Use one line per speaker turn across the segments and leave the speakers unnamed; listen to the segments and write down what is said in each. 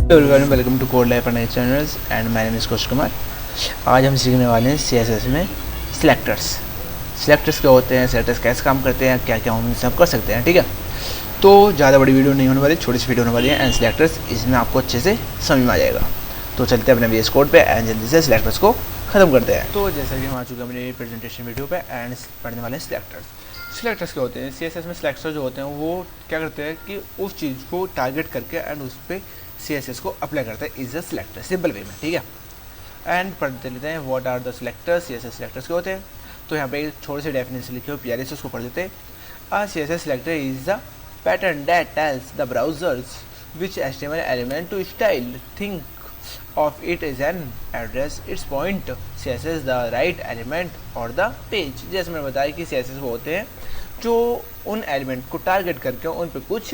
Everyone, welcome to code life and channels and my name is Kaushik Kumar. आज हम सीखने वाले हैं सीएसएस में सिलेक्टर्स। सिलेक्टर्स क्या होते हैं, सिलेक्टर्स कैसे काम करते हैं, क्या क्या हम इनसे कर सकते हैं। ठीक है, तो ज़्यादा बड़ी वीडियो नहीं होने वाली, छोटी सी वीडियो होने वाली है एंड सिलेक्टर्स इसमें आपको अच्छे से समझ में आ जाएगा। तो चलते हैं अपने VS कोड पे एंड जल्दी से सिलेक्टर्स को ख़त्म करते हैं। तो जैसा कि हम आ चुके हैं अपने प्रेजेंटेशन वीडियो पे एंड पढ़ने वाले हैं सिलेक्टर्स। सिलेक्टर्स क्या होते हैं, सीएसएस में सिलेक्टर्स जो होते हैं वो क्या करते हैं कि उस चीज़ को टारगेट करके एंड उस पर CSS को अप्लाई करता है is a selector, simple way में। ठीक है, एंड पढ़ते लेते हैं what are the selectors. CSS selectors क्या होते हैं, तो यहाँ पे एक छोटे से डेफिनेशन लिखे हो प्यारे से, उसको पढ़ लेते हैं। A CSS selector is the pattern that tells the browsers which HTML element to style, think of it is an address, its point, CSS the right element or the page। जैसे मैंने बताया कि CSS वो होते हैं जो उन element को टारगेट करके उन पे कुछ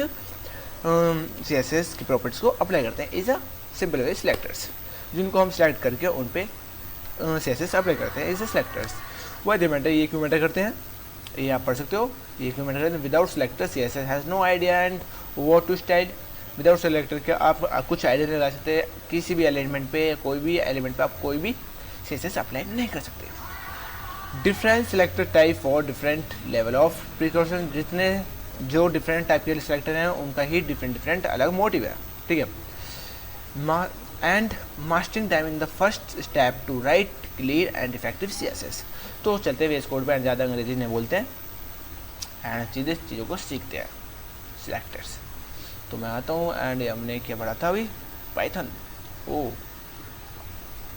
CSS की प्रॉपर्टीज को अप्लाई करते हैं। Is a simple way selectors, जिनको हम सिलेक्ट करके उन पे CSS अप्लाई करते हैं is a selectors. Why they matter, ये क्यों मैटर करते हैं, ये आप पढ़ सकते हो। ये क्यों मैटर करते हैं, without selector CSS has no idea and what to style. Without selector के आप कुछ आइडिया नहीं लगा सकते, किसी भी एलिमेंट पे, कोई भी एलिमेंट पे आप कोई भी CSS अप्लाई नहीं कर सकते। Different selector type for different level of precaution, जितने जो डिफरेंट टाइप के सिलेक्टर हैं उनका ही डिफरेंट अलग मोटिव है। ठीक है, and mastering time in the first step to write clear and effective CSS। तो चलते हुए इस कोड पर ज़्यादा अंग्रेजी नहीं बोलते हैं एंड सीधे चीज़ों को सीखते हैं। सिलेक्टर्स तो मैं आता हूँ एंड हमने क्या पढ़ा था अभी, पाइथन। ओ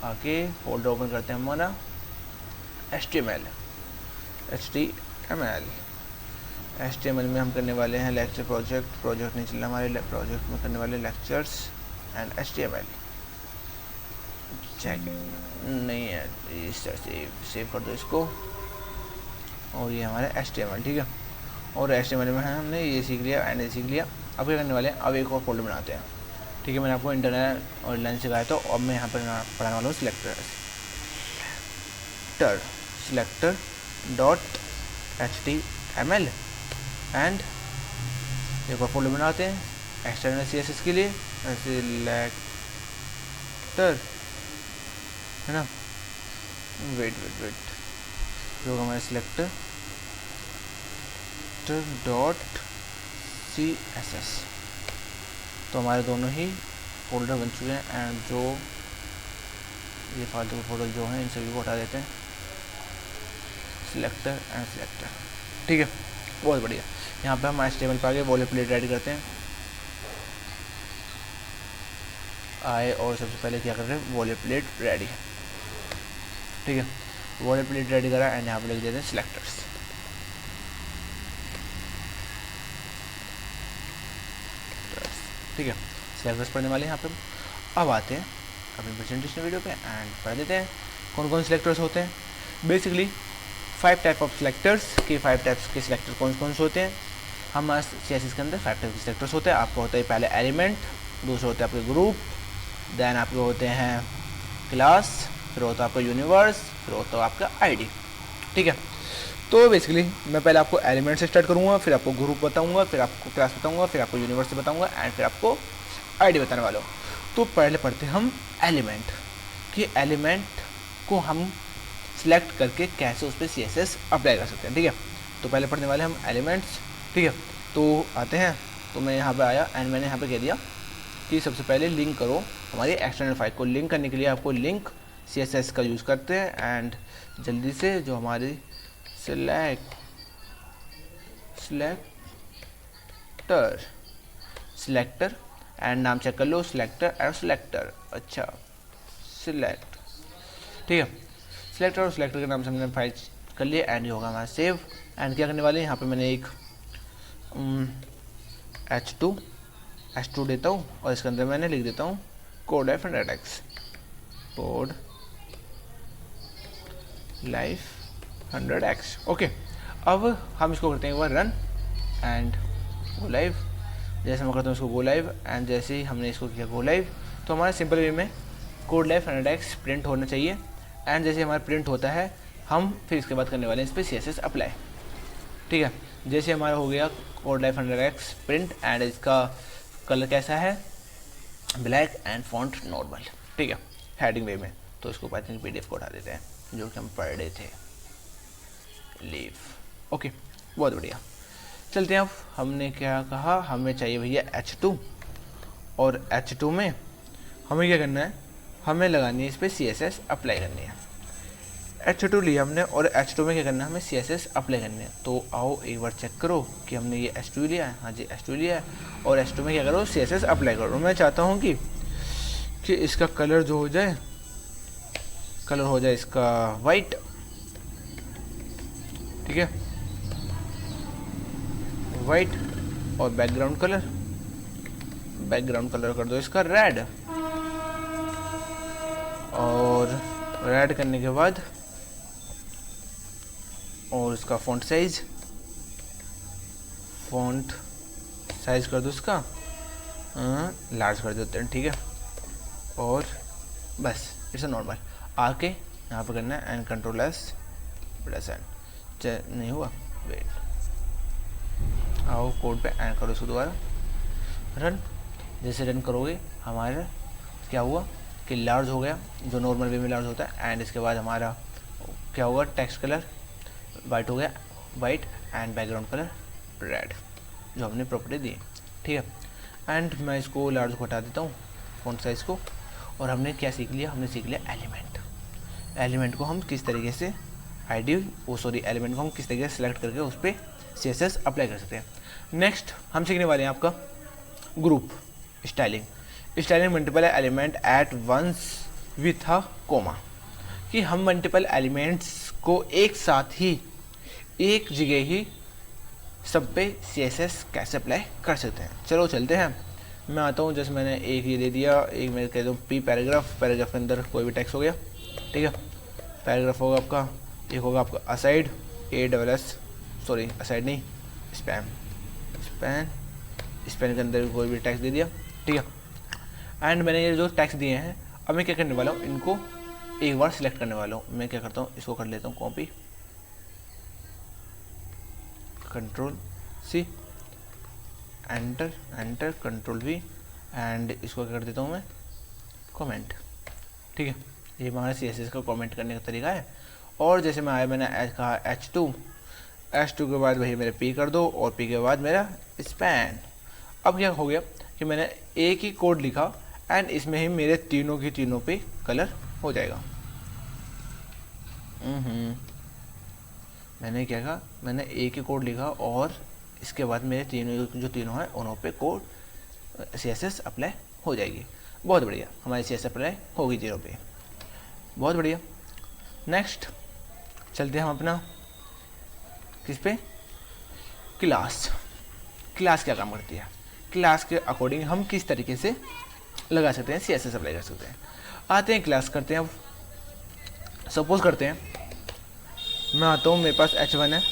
आगे फोल्डर ओपन करते हैं हमारा HTML में हम करने वाले हैं लेक्चर प्रोजेक्ट नहीं चल रहा हमारे प्रोजेक्ट में करने वाले लेक्चर्स एंड HTML चेक नहीं है, इस तरह से सेव कर दो इसको। और ये हमारे HTML, ठीक है। और HTML में हमने ये सीख लिया एंड ये सीख लिया। अब क्या करने वाले हैं, अब एक और फोल्डर बनाते हैं। ठीक है, मैंने आपको इंटरनल और लाइन सिखाया तो अब मैं यहाँ पर पढ़ाने वाला हूँ सिलेक्टर डॉट HTML एंड एक और फोल्डर बनाते हैं एक्सटर्नल CSS के लिए, सिलेक्टर है ना। वेट जो हमारे सिलेक्टर डॉट CSS, तो हमारे दोनों ही फोल्डर बन चुके हैं एंड जो ये फालतू के फोल्डर जो हैं इन सभी को हटा देते हैं, सिलेक्टर एंड सिलेक्टर। ठीक है, बहुत बढ़िया। यहाँ पे हम HTML पे आगे बॉयलरप्लेट रेडी करते हैं आए, और सबसे पहले क्या कर रहे हैं, बॉयलरप्लेट रेडी। ठीक है, बॉयलरप्लेट रेडी करा एंड यहाँ पे लिख देते हैं सिलेक्टर्स। ठीक है, सिलेक्टर्स पढ़ने वाले हैं यहाँ पे। अब आते हैं अपनी प्रेजेंटेशन वीडियो पे एंड पढ़ देते हैं कौन कौन सिलेक्टर्स होते हैं। बेसिकली 5 टाइप ऑफ सिलेक्टर्स के 5 टाइप्स के सिलेक्टर कौन कौन से होते हैं। हमारे CSS के अंदर 5 टाइप के सिलेक्टर्स होते हैं। आपको होता है पहले एलिमेंट, दूसरे होते हैं आपके ग्रुप, देन आपके होते हैं क्लास, फिर होता है आपका यूनिवर्स, फिर होता है आपका ID। ठीक है, तो बेसिकली मैं पहले आपको एलिमेंट से स्टार्ट करूँगा, फिर आपको ग्रुप बताऊँगा, फिर आपको क्लास बताऊँगा, फिर आपको यूनिवर्स से बताऊँगा एंड फिर आपको ID बताने वाला हूँ। तो पहले पढ़ते हैं हम एलिमेंट, कि एलिमेंट को हम सिलेक्ट करके कैसे उस पर CSS अप्लाई कर सकते हैं। ठीक है, तो पहले पढ़ने वाले हम एलिमेंट्स। ठीक है, तो आते हैं, तो मैं यहाँ पे आया एंड मैंने यहाँ पे कह दिया कि सबसे पहले लिंक करो हमारी एक्सटर्नल फाइल को। लिंक करने के लिए आपको लिंक CSS का यूज़ करते हैं एंड जल्दी से जो हमारी सिलेक्टर एंड नाम चेक कर लो, सिलेक्टर। अच्छा, सिलेक्ट। ठीक है, सिलेक्टर और सिलेक्टर के नाम से हमने फाइल कर लिया एंड ये होगा हमारा सेव। एंड क्या करने वाले हैं, यहाँ पे मैंने एक H2 देता हूँ और इसके अंदर मैंने लिख देता हूँ code life 100x, code life 100x। Okay, अब हम इसको करते हैं एक बार रन एंड गो लाइव। जैसे मैं करता हूँ इसको गो लाइव एंड जैसे ही हमने इसको किया गो लाइव, तो हमारे सिंपल वे में कोड लाइफ 100x प्रिंट होना चाहिए एंड जैसे हमारा प्रिंट होता है हम फिर इसके बाद करने वाले हैं इस पर CSS अप्लाई। ठीक है, जैसे हमारा हो गया code life 100x print and इसका कलर कैसा है, ब्लैक एंड फॉन्ट नॉर्मल, ठीक है, हेडिंग वे में। तो इसको पाइथन PDF को उठा देते हैं जो कि हम पढ़ रहे थे, लीव। ओके, बहुत बढ़िया। चलते हैं। अब हमने क्या कहा, हमें चाहिए भैया H2, और H2 में हमें क्या करना है, हमें लगानी है इस पर CSS अप्लाई करनी है। H2 लिया हमने, और H2 में क्या करना है, हमें CSS अप्लाई करनी है। तो आओ एक बार चेक करो कि हमने ये H2 लिया है। हाँ जी, H2 लिया है, और H2 में क्या करो, CSS अप्लाई करो। मैं चाहता हूँ कि इसका कलर जो हो जाए, कलर हो जाए इसका वाइट, ठीक है, वाइट। और बैकग्राउंड कलर कर दो इसका रेड। और रेड करने के बाद और इसका फ़ॉन्ट साइज कर दो इसका लार्ज कर देते हैं, ठीक है। और बस इट्स नॉर्मल। आके यहाँ पर करना है एंड Ctrl+S नहीं हुआ, वेट, आओ कोड पे एंड करो इसको दोबारा, रन। जैसे रन करोगे हमारा क्या हुआ कि लार्ज हो गया, जो नॉर्मल वे में लार्ज होता है। एंड इसके बाद हमारा क्या होगा, टेक्स्ट कलर वाइट हो गया, white, and background colour red, जो हमने प्रॉपर्टी दी, ठीक है। एंड मैं इसको लार्ज को हटा देता हूँ, फ़ॉन्ट साइज़ को। और हमने क्या सीख लिया, हमने सीख लिया एलिमेंट को हम किस तरीके से एलिमेंट को हम किस तरीके से सेलेक्ट करके उस पर CSS अप्लाई कर सकते हैं। नेक्स्ट हम सीखने वाले हैं आपका group styling multiple element at once with a comma, कि हम मल्टीपल एलिमेंट्स को एक साथ ही एक जगह ही सब पे CSS कैसे अप्लाई कर सकते हैं। चलो चलते हैं, मैं आता हूँ। जैसे मैंने एक ये दे दिया, एक मैं कह दूँ P पैराग्राफ के अंदर कोई भी टेक्स्ट हो गया, ठीक है। पैराग्राफ होगा आपका, एक होगा आपका असाइड, असाइड नहीं, स्पैन के अंदर कोई भी टेक्स्ट दे दिया, ठीक है। एंड मैंने ये जो टेक्स्ट दिए हैं, अब मैं क्या करने वाला हूँ, इनको एक बार सिलेक्ट करने वाला हूँ। मैं क्या करता हूँ, इसको कर लेता हूँ copy, Ctrl+C, enter, Ctrl+V, and इसको क्या कर देता हूँ मैं, कमेंट, ठीक है। ये हमारा CSS का कमेंट करने का तरीका है। और जैसे मैं आया, मैंने कहा H2 के बाद वही मेरे P कर दो, और P के बाद मेरा स्पैन। अब क्या हो गया कि मैंने एक ही कोड लिखा, एंड इसमें ही मेरे तीनों पे कलर हो जाएगा। मैंने क्या कहा, मैंने एक ही कोड लिखा, और इसके बाद मेरे तीनों हैं उनों पे कोड CSS अप्लाई हो जाएगी। बहुत बढ़िया, हमारी CSS अप्लाई होगी 0 पे, बहुत बढ़िया। नेक्स्ट चलते हैं हम अपना किस पे, क्लास क्या काम करती है, क्लास के अकॉर्डिंग हम किस तरीके से लगा सकते हैं, CSS अप्लाई कर सकते हैं। आते हैं क्लास करते हैं। अब सपोज करते हैं मैं आता हूँ, मेरे पास H1 है,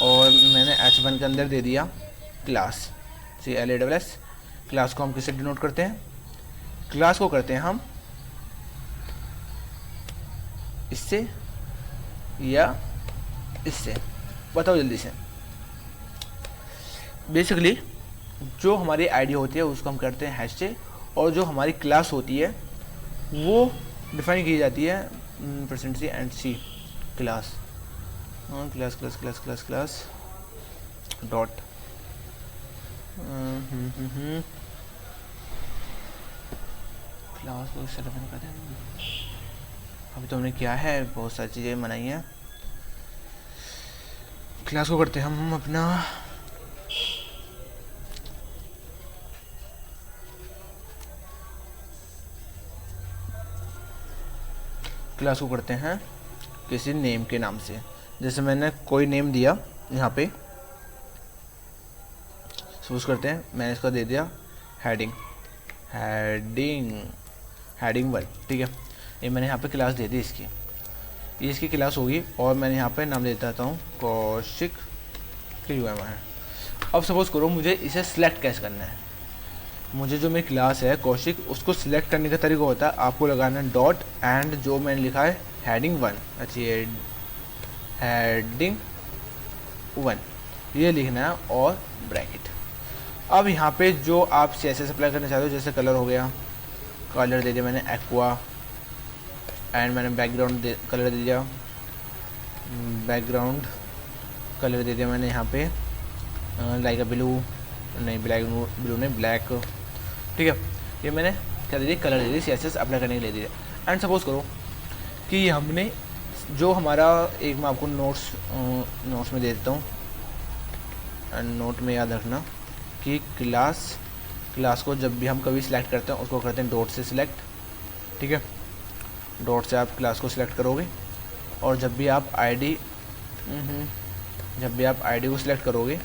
और मैंने H1 के अंदर दे दिया क्लास, CLASS। क्लास को हम किससे डिनोट करते हैं, क्लास को करते हैं हम इससे या इससे, बताओ जल्दी से। बेसिकली जो हमारी आईडी होती है उसको हम करते हैं हैश से, और जो हमारी क्लास होती है वो डिफाइन की जाती है %C and C, class dot class को इससे डिफाइन करते हैं। अभी तो हमने क्या है, बहुत सारी चीज़ें बनाई हैं। क्लास को करते हैं हम अपना क्लास को करते हैं किसी नेम के नाम से। जैसे मैंने कोई नेम दिया यहाँ पे, सपोज करते हैं मैंने इसका दे दिया हेडिंग 1, ठीक है। ये मैंने यहाँ पे क्लास दे दी इसकी, ये इसकी क्लास होगी, और मैंने यहाँ पे नाम दे देता हूँ कौशिक QMR। अब सपोज करो मुझे इसे सिलेक्ट कैसे करना है, मुझे जो मेरी क्लास है कौशिक, उसको सिलेक्ट करने का तरीका होता है, आपको लगाना है डॉट एंड जो मैंने लिखा है हेडिंग 1, अच्छा ये हेडिंग 1 ये लिखना है, और ब्रैकेट। अब यहाँ पे जो आप CSS अप्लाई करना चाहते हो, जैसे कलर हो गया, कलर दे दिया मैंने एक्वा, एंड मैंने बैकग्राउंड कलर दे दिया, बैकग्राउंड कलर दे दिया मैंने यहाँ पे लाइक अ ब्लू, नहीं ब्लू नहीं ब्लैक, ठीक है। ये मैंने क्या दे दिया, कलर दे दिया CSS अप्लाई करने के लिए दे दिया। एंड सपोज करो कि हमने जो हमारा, एक मैं आपको नोट्स में दे देता हूँ, एंड नोट में याद रखना कि क्लास को जब भी हम कभी सिलेक्ट करते हैं उसको करते हैं डॉट से सिलेक्ट, ठीक है। डॉट से आप क्लास को सिलेक्ट करोगे, और जब भी आप आईडी को सिलेक्ट करोगे,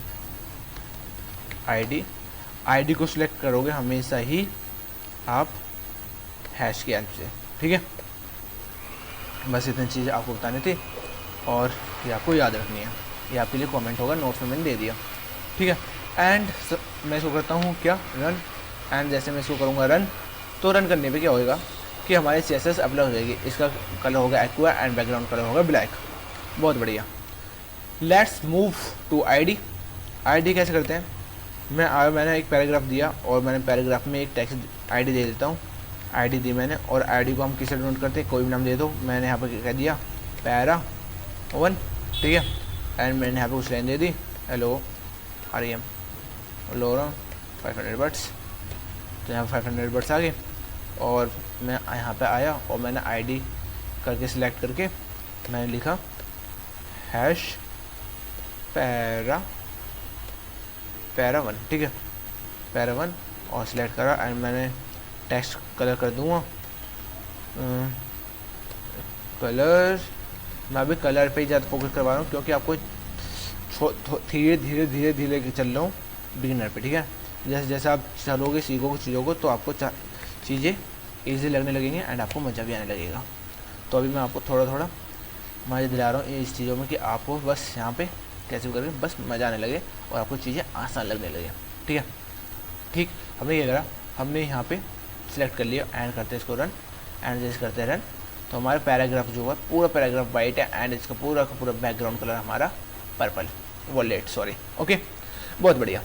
आईडी को सिलेक्ट करोगे हमेशा ही आप हैश की हेल्प से, ठीक है। बस इतनी चीज़ें आपको बतानी थी और ये आपको याद रखनी है। ये आपके लिए कमेंट होगा, नोट्स में मैंने दे दिया, ठीक है। एंड मैं इसको करता हूँ क्या, रन। एंड जैसे मैं इसको करूँगा रन, तो रन करने पे क्या होएगा कि हमारी CSS अप्लाई हो जाएगी। इसका कलर होगा एक्वा एंड बैकग्राउंड कलर होगा ब्लैक। बहुत बढ़िया। लेट्स मूव टू आईडी कैसे करते हैं। मैंने एक पैराग्राफ दिया और मैंने पैराग्राफ में एक टेक्स्ट आईडी दे देता हूँ। आईडी दी मैंने, और आईडी को हम किसे डिनोट करते हैं, कोई भी नाम दे दो। मैंने यहाँ पर कह दिया para1, ठीक है। एंड मैंने यहाँ पे कुछ लाइन दे दी, हेलो REM लोरा 500 वर्ड्स, तो यहाँ 500 वर्ड्स आ गए। और मैं यहाँ पे आया और मैंने आईडी करके सिलेक्ट करके मैंने लिखा हैश para1, ठीक है, para1, और सिलेक्ट करा। एंड मैंने टेक्स्ट कलर कर दूँगा कलर। मैं अभी कलर पे ही ज़्यादा फोकस करवा रहा हूँ क्योंकि आपको धीरे धीरे चल रहा हूँ बिगिनर पे, ठीक है। जैसे जैसे आप चलोगे सीखोगे चीज़ों को तो आपको चीज़ें ईजी लगने लगेंगी एंड आपको मज़ा भी आने लगेगा। तो अभी मैं आपको थोड़ा मज़ा दिला रहा हूँ इस चीज़ों में कि आपको बस यहाँ पे कैसे करके बस मज़ा आने लगे और आपको चीज़ें आसान लगने लगे, ठीक है। ठीक, हमने ये करा, हमने यहाँ पे सिलेक्ट कर लिया एंड करते हैं इसको रन। एंड जैसे करते हैं रन तो हमारा पैराग्राफ जो है पूरा पैराग्राफ वाइट है एंड इसका पूरा का पूरा बैकग्राउंड कलर हमारा पर्पल, वॉलेट सॉरी, ओके। बहुत बढ़िया,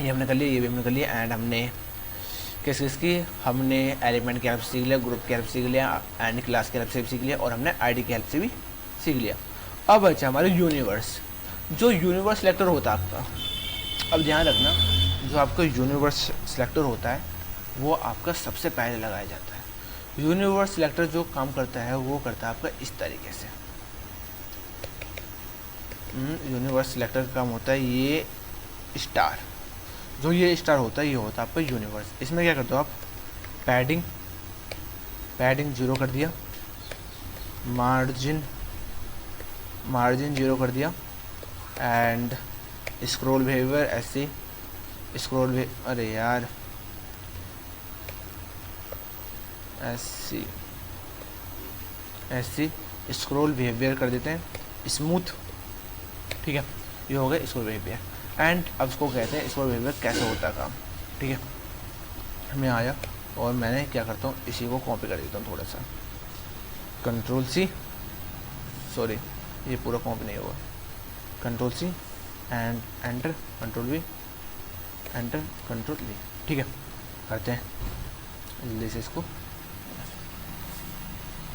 ये हमने कर लिया, ये भी हमने कर लिया। एंड हमने किसकी हमने एलिमेंट की हेल्प से सीख लिया, ग्रुप की हेल्प सीख लिया, एंड क्लास की हेल्प से भी सीख लिया, और हमने आईडी की हेल्प से भी सीख लिया। अब अच्छा हमारे यूनिवर्स, जो यूनिवर्स सिलेक्टर होता है आपका, अब ध्यान रखना जो आपका यूनिवर्स सिलेक्टर होता है वो आपका सबसे पहले लगाया जाता है। यूनिवर्स सिलेक्टर जो काम करता है वो करता है आपका इस तरीके से। यूनिवर्स सिलेक्टर का काम होता है ये स्टार, जो ये स्टार होता है ये होता है आपका यूनिवर्स। इसमें क्या करते हो आप, पैडिंग 0 कर दिया, मार्जिन 0 कर दिया, एंड स्क्रॉल बिहेवियर ऐसे अरे यार ऐसी स्क्रॉल बिहेवियर कर देते हैं स्मूथ, ठीक है। ये हो गया स्क्रॉल बिहेवियर। एंड अब इसको कहते हैं स्क्रॉल बिहेवियर कैसे होता है काम, ठीक है। मैं आया और मैंने क्या करता हूँ इसी को कॉपी कर देता हूँ थोड़ा सा, Ctrl+C, सॉरी ये पूरा कॉपी नहीं होगा, Ctrl+C and enter, Ctrl+V enter, Ctrl+V, ठीक है। करते हैं जल्दी से इसको।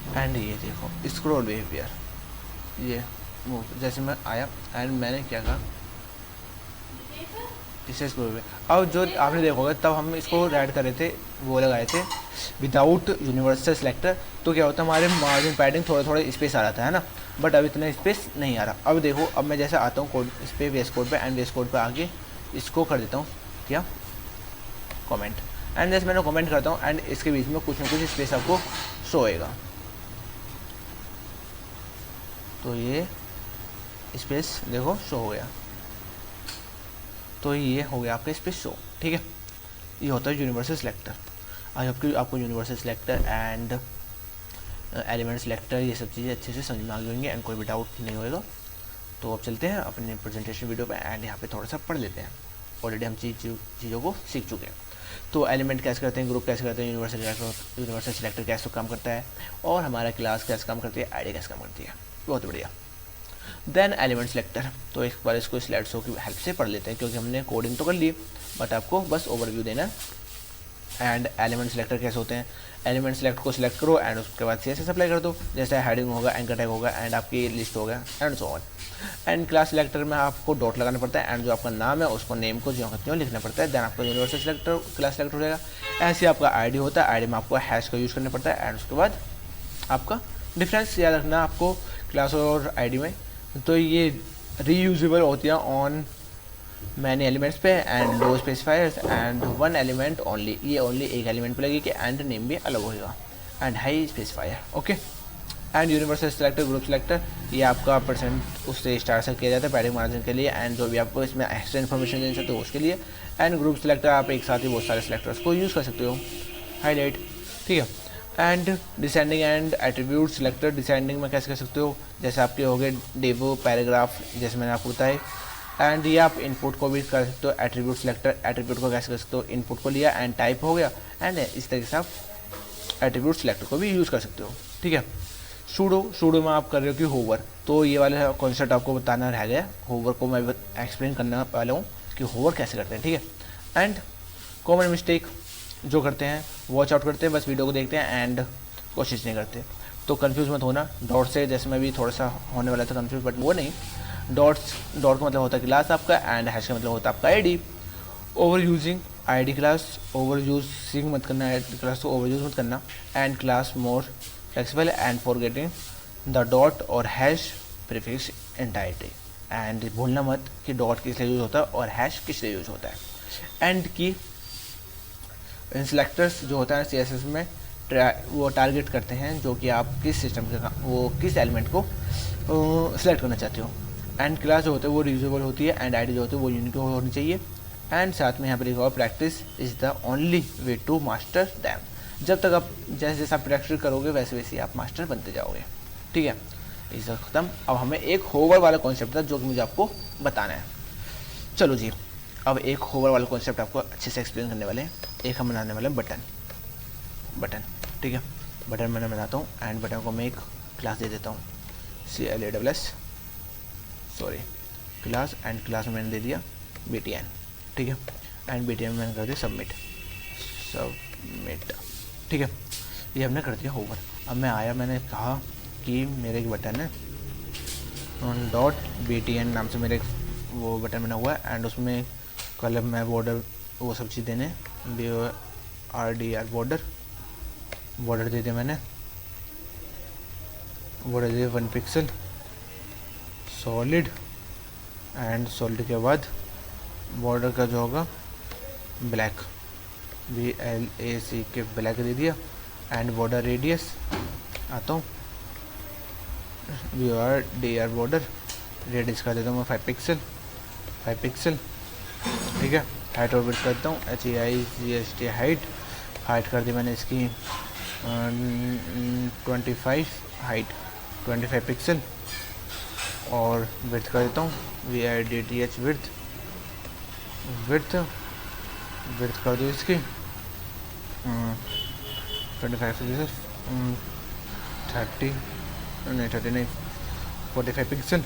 एंड ये देखो स्क्रॉल बिहेवियर, ये जैसे मैं आया एंड मैंने क्या कहा इसे स्क्रॉल बिहेवियर। अब जो आपने देखोगे तब हम इसको ऐड कर रहे थे, वो लगाए थे विदाउट यूनिवर्सल सिलेक्टर, तो क्या होता है हमारे मार्जिन पैडिंग थोड़ा स्पेस आ रहा है ना, बट अब इतना स्पेस नहीं आ रहा। अब देखो अब मैं जैसे आता हूँ कोड इस पर वेस कोड पे एंड वेस कोड पे आके इसको कर देता हूँ क्या कमेंट, एंड जैसे मैंने कमेंट करता हूँ एंड इसके बीच में कुछ ना कुछ स्पेस आपको शो होएगा, तो ये स्पेस देखो शो हो गया, तो ये हो गया आपका स्पेस शो, ठीक है। ये होता है यूनिवर्सल सिलेक्टर। आई होप कि आपको universal selector and element selector ये सब चीज़ें अच्छे से समझ में आ गई होंगी एंड कोई भी डाउट नहीं होएगा। तो अब चलते हैं अपने प्रेजेंटेशन वीडियो पे एंड यहाँ पे थोड़ा सा पढ़ लेते हैं। ऑलरेडी हम चीज़ों को सीख चुके हैं। तो एलिमेंट कैसे करते हैं, ग्रुप कैसे करते हैं, यूनिवर्सल सिलेक्टर कैसे काम करता है, और हमारा क्लास कैसे काम करती है, आईडी कैसे काम करती है। बहुत बढ़िया। देन एलिमेंट सिलेक्टर, तो एक बार इसको स्लाइड शो की हेल्प से पढ़ लेते हैं क्योंकि हमने कोडिंग तो कर ली, बट आपको बस ओवरव्यू देना है। एंड एलिमेंट सेलेक्टर कैसे होते हैं, एलिमेंट सेलेक्ट को सिलेक्ट करो एंड उसके बाद CSS अप्लाई कर दो, जैसे हेडिंग होगा, एंकर टैग होगा एंड आपकी लिस्ट हो गया and so on. And class selector में आपको डॉट लगाना पड़ता है एंड जो आपका नाम है उसको नेम को जो कहते हो लिखना पड़ता है, देन आपका यूनिवर्सल सिलेक्टर क्लास सिलेक्ट हो जाएगा। ऐसे आपका आईडी होता है, आईडी में आपको हैश का यूज़ करना पड़ता है एंड उसके बाद आपका डिफरेंस याद रखना आपको क्लास और आईडी में। तो ये रीयूजेबल होती है ऑन मैनी एलिमेंट्स पे and low specifiers and one element only, ये ओनली एक एलिमेंट पे लगेगी एंड नेम भी अलग होगा and high specifier. Okay, and universal selector group selector, ये आपका परसेंट उससे स्टार्ट से किया जाता है पैडिंग मार्जिन के लिए एंड जो भी आपको इसमें एक्स्ट्रा इन्फॉर्मेशन देना चाहते हो उसके लिए। एंड ग्रुप सिलेक्टर आप एक साथ ही बहुत सारे सिलेक्टर्स को यूज़ कर सकते हो, हाईलाइट, ठीक है। And descending and attribute selector, descending में कैसे कर सकते हो, जैसे आपके हो गए डिव पैराग्राफ, जैसे मैंने आपको बताया। एंड ये आप इनपुट को भी कर सकते हो, एट्रीब्यूट सिलेक्टर, एट्रीब्यूट को कैसे कर सकते हो, इनपुट को लिया एंड टाइप हो गया एंड इस तरीके से आप एट्रीब्यूट सिलेक्टर को भी यूज़ कर सकते हो, ठीक है। सूडो में आप कर रहे हो कि होवर, तो ये वाला कॉन्सेप्ट आपको बताना रह गया, होवर को मैं एक्सप्लेन करने वाला हूँ कि होवर कैसे करते हैं, ठीक है। एंड कॉमन मिस्टेक जो करते हैं, वॉच आउट करते हैं, बस वीडियो को देखते हैं एंड कोशिश नहीं करते, तो कंफ्यूज मत होना डॉट से, जैसे मैं भी थोड़ा सा होने वाला था कंफ्यूज, बट वो नहीं। डॉट का मतलब होता है क्लास आपका एंड हैश का मतलब होता है आपका ID. Over using ID class, over using मत करना आईडी क्लास को, ओवर यूज मत करना। And class more flexible and forgetting the dot और हैश प्रीफिक्स एंटायरटी, एंड भूलना मत कि डॉट किस लिए यूज होता है और हैश किस लिए यूज होता है। एंड की सिलेक्टर्स जो होता है CSS में वो टारगेट करते हैं जो कि आप किस सिस्टम के वो किस एलिमेंट को सिलेक्ट करना चाहते हो। एंड क्लास जो होता है वो रीयूजेबल होती है एंड आईडी जो होती है वो यूनिक होनी चाहिए। एंड साथ में यहाँ पर लिखा हुआ practice is the only way to master them, जब तक आप जैसे जैसे आप प्रैक्टिस करोगे वैसे वैसे आप मास्टर बनते जाओगे, ठीक है। इस ख़त्म। अब हमें एक होवर वाला कॉन्सेप्ट था जो कि मुझे आपको बताना है। चलो जी, अब एक होवर वाला कॉन्सेप्ट आपको अच्छे से एक्सप्लेन करने वाले हैं। एक हम बनाने वाले हैं बटन, ठीक है। बटन मैंने बनाता हूँ एंड बटन को मैं एक क्लास दे देता हूँ, CLASS, sorry class, and class में मैंने दे दिया BTN, ठीक है। एंड BTN में मैंने कर दिया सबमिट, ठीक है। ये हमने कर दिया होवर। अब मैं आया, मैंने कहा कि मेरे एक बटन है .btn नाम से मेरे एक वो बटन बना हुआ है एंड उसमें कलर में बॉर्डर वो सब चीज़ देने, BORDR बॉर्डर दे दिया मैंने, border they 1 pixel solid and solid के बाद बॉर्डर का जो होगा ब्लैक, BLAC के ब्लैक दे दिया। एंड बॉर्डर रेडियस आता हूँ BORDR बॉर्डर रेडियस कर देता हूँ मैं 5 पिक्सल, ठीक है। हाइट और विड्थ करता हूँ HEIGST हाइट कर दी मैंने इसकी 25 पिक्सल और विड्थ कर देता हूँ VIDTH विड्थ कर दो इसकी 25 पिक्सल 45 पिक्सल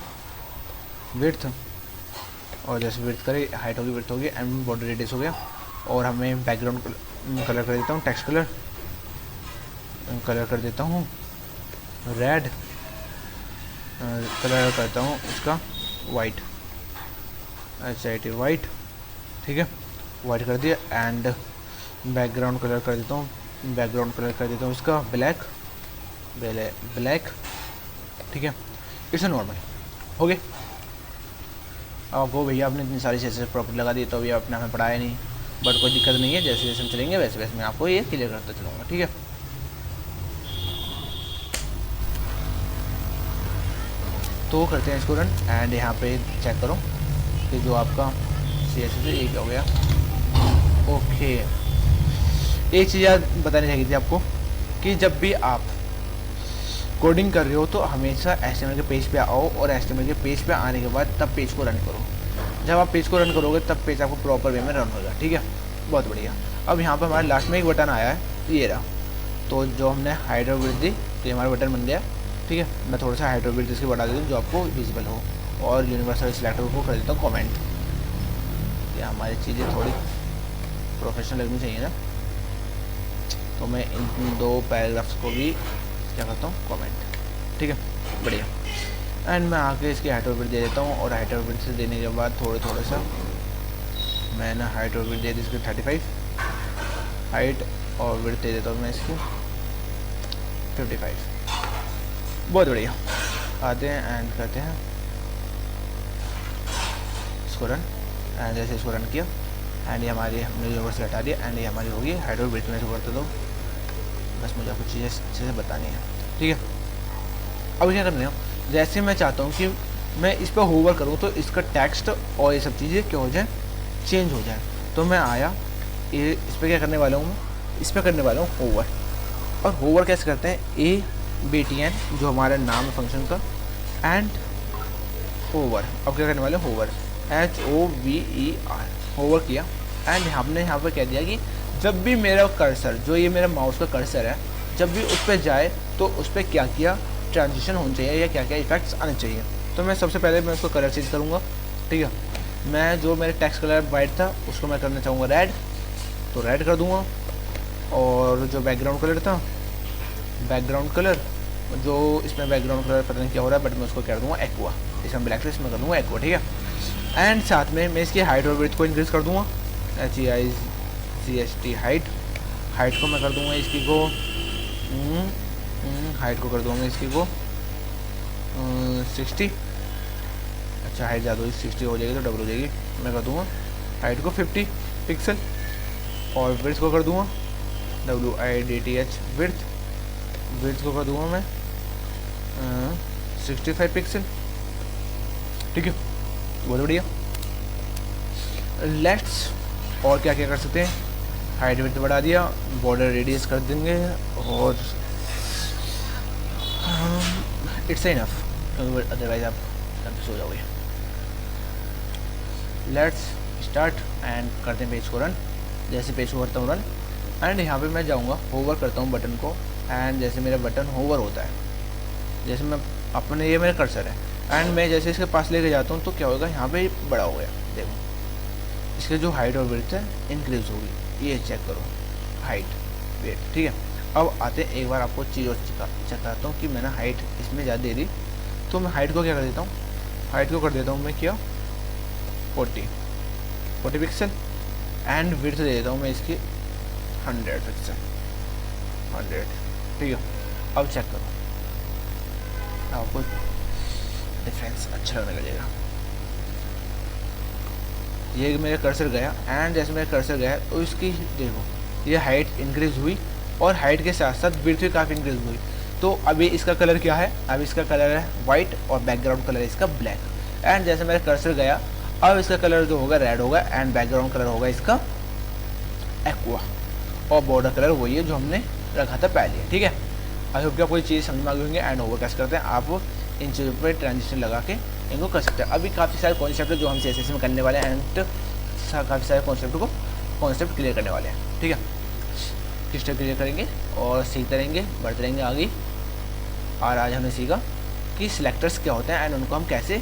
विड्थ, और जैसे विड्थ करे हाइट होगी विड्थ होगी एंड बॉर्डर रेडियस हो गया। और हमें बैकग्राउंड कलर कर देता हूँ, टेक्स्ट कलर कर देता हूँ रेड, कलर करता हूँ उसका वाइट, वाइट, ठीक है, वाइट कर दिया। एंड बैकग्राउंड कलर कर देता हूँ उसका ब्लैक, ठीक है। इट्स नॉर्मल हो गया। अब वो भैया आपने इतनी सारी चीज़ें प्रॉपर्टी लगा दी तो अभी आपने हमें पढ़ाया नहीं, बट कोई दिक्कत नहीं है, जैसे जैसे हम चलेंगे वैसे वैसे मैं आपको ये क्लियर करता चलूँगा, ठीक है। तो करते हैं इसको रन एंड यहाँ पे चेक करो कि जो आपका CSS है एक हो गया। ओके, एक चीज़ याद बतानी चाहिए थी आपको कि जब भी आप कोडिंग कर रहे हो तो हमेशा HTML के पेज पे आओ और HTML के पेज पे आने के बाद तब पेज को रन करो। जब आप पेज को रन करोगे तब पेज आपको प्रॉपर वे में रन होगा, ठीक है। बहुत बढ़िया। अब यहाँ पर हमारे लास्ट में एक बटन आया है, ये रहा, तो जो हमने हाइट और विड्थ दी तो ये हमारा बटन बन गया, ठीक है। मैं थोड़ा सा हाइट और विड्थ इसकी बढ़ा देता हूँ जो आपको विजिबल हो, और यूनिवर्सल सिलेक्टर को कर देता हूँ कमेंट, हमारी चीज़ें थोड़ी प्रोफेशनल लगनी चाहिए ना, तो मैं इन 2 पैराग्राफ्स को भी क्या करता हूँ, कमेंट, ठीक है, बढ़िया। एंड मैं आके इसकी हाइट और विड्थ दे देता हूँ, और हाइट और विड्थ से देने के बाद थोड़ा सा मैंने हाइट और विड्थ दे दी इसकी 35, हाइट और विड्थ दे देता हूँ मैं इसकी 55। बहुत बढ़िया। आते हैं एंड करते हैं इसको रन, एंड जैसे इसको रन किया एंड ये हमारी हमने यूनिवर्स हटा दिया एंड ये हमारी होगी हाइट और विड्थ में से करते दो। बस मुझे कुछ चीज़ें अच्छे से बतानी है, ठीक है। अब क्या करना है, जैसे मैं चाहता हूँ कि मैं इस पर होवर करूँ तो इसका टेक्स्ट और ये सब चीज़ें क्या हो जाए, चेंज हो जाए। तो मैं आया ये इस पर क्या करने वाला हूँ, इस पर करने वाला हूँ होवर। और होवर कैसे करते हैं, ABTN जो हमारा नाम है फंक्शन का, एंड होवर। अब क्या करने वाले हैं, होवर, HOVER, होवर किया एंड हमने यहाँ पर कह दिया कि जब भी मेरा कर्सर, जो ये मेरा माउस का कर्सर है, जब भी उस पर जाए तो उस पर क्या किया, ट्रांजिशन होनी चाहिए या क्या क्या इफेक्ट्स आने चाहिए। तो मैं सबसे पहले मैं उसको कलर चेंज करूँगा, ठीक है। मैं जो मेरे टेक्स्ट कलर वाइट था उसको मैं करना चाहूँगा रेड, तो रेड कर दूँगा। और जो बैकग्राउंड कलर था, बैकग्राउंड कलर जो इसमें बैकग्राउंड कलर पता नहीं क्या हो रहा है, बट मैं उसको कर दूँगा एक्वा, इसमें ब्लैक लिस्ट में कर दूँगा एक्वा, ठीक है। एंड साथ में मैं इसकी हाइट और विड्थ को इंक्रीज़ कर दूँगा, HEIGHT हाइट, हाइट को मैं कर दूँगा इसकी को हाइट को कर दूँगा इसकी को 60। अच्छा हाइट ज़्यादा हुई, 60 हो जाएगी तो डबल हो जाएगी। मैं कर दूँगा हाइट को 50 पिक्सल, और विड्थ को कर दूँगा WIDTH विड्थ, विड्थ को कर दूँगा मैं 65 पिक्सल, ठीक है। बहुत बढ़िया। लेट्स और क्या क्या कर सकते हैं, हाइट विड्थ बढ़ा दिया, बॉर्डर रेडियस कर देंगे, और इट्स इनफ, अदरवाइज आप कंफ्यूज हो जाओगे। लेट्स स्टार्ट एंड करते हैं पेज को रन। जैसे पेज को करता हूँ रन एंड यहाँ पे मैं जाऊँगा, होवर करता हूँ बटन को, एंड जैसे मेरा बटन होवर होता है, जैसे मैं अपने ये मेरा कर्सर है एंड मैं जैसे इसके पास लेके जाता हूँ तो क्या होगा, यहाँ पे बड़ा हो गया, देखो इसके जो हाइट और विड्थ है इंक्रीज होगी, ये चेक करो हाइट वेट, ठीक है। अब आते हैं एक बार आपको चीज़ और चेक कराता हूँ कि मैंने हाइट इसमें ज़्यादा दे दी, तो मैं हाइट को क्या कर देता हूँ, हाइट को कर देता हूँ मैं क्या 40 पिक्सल, एंड विड्थ दे देता हूँ मैं इसकी 100 पिक्सल, 100, ठीक है। अब चेक करो, आपको डिफरेंस अच्छा लगने लगेगा। ये मेरा कर्सर गया एंड जैसे मेरा कर्सर गया तो इसकी देखो ये हाइट इंक्रीज़ हुई, और हाइट के साथ साथ विड्थ भी काफ़ी इंक्रीज़ हुई। तो अभी इसका कलर क्या है, अभी इसका कलर है वाइट और बैकग्राउंड कलर है इसका ब्लैक। एंड जैसे मेरा कर्सर गया अब इसका कलर जो होगा रेड होगा, एंड बैकग्राउंड कलर होगा इसका एक्वा, और बॉर्डर कलर वही है जो हमने रखा था पहले, ठीक है। आई होप कि आपको ये चीज़ समझ में आ गई होंगे। एंड ओवर कैसे करते हैं, आप इन चीज़ों पर ट्रांजिशन लगा के इनको कर सकते हैं। अभी काफ़ी सारे कॉन्सेप्ट है जो हम CSS में करने वाले हैं, एंड काफ़ी सारे कॉन्सेप्ट क्लियर करने वाले हैं, ठीक है। किस तरह क्लियर करेंगे और सीखते रहेंगे, बढ़ते रहेंगे आगे। और आज हमने सीखा कि सिलेक्टर्स क्या होते हैं एंड उनको हम कैसे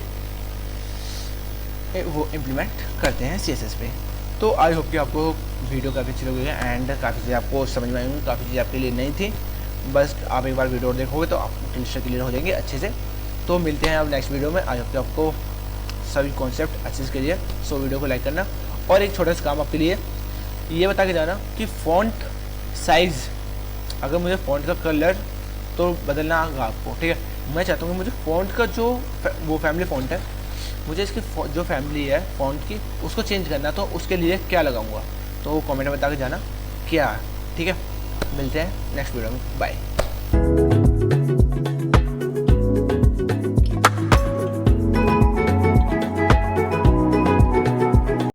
वो इम्प्लीमेंट करते हैं CSS पे। तो आई होप कि आपको वीडियो काफ़ी अच्छी लगी है एंड काफ़ी चीज़ें आपको समझ में आएंगी, काफ़ी चीज़ें आपके लिए नहीं थी। बस आप एक बार वीडियो देखोगे तो आप क्लियर हो जाएंगे अच्छे से। तो मिलते हैं अब नेक्स्ट वीडियो में। आई होप कि आपको सभी कॉन्सेप्ट अच्छे से क्लियर। सो वीडियो को लाइक करना, और एक छोटा सा काम आपके लिए ये बता के जाना कि फ़ॉन्ट साइज़, अगर मुझे फ़ॉन्ट का कलर तो बदलना होगा आपको, ठीक है। मैं चाहता हूँ कि मुझे फ़ॉन्ट का जो वो फैमिली फ़ॉन्ट है, मुझे इसकी जो फैमिली है फ़ॉन्ट की उसको चेंज करना, तो उसके लिए क्या लगाऊंगा तो कमेंट में बता के जाना क्या, ठीक है। मिलते हैं नेक्स्ट वीडियो में, बाय।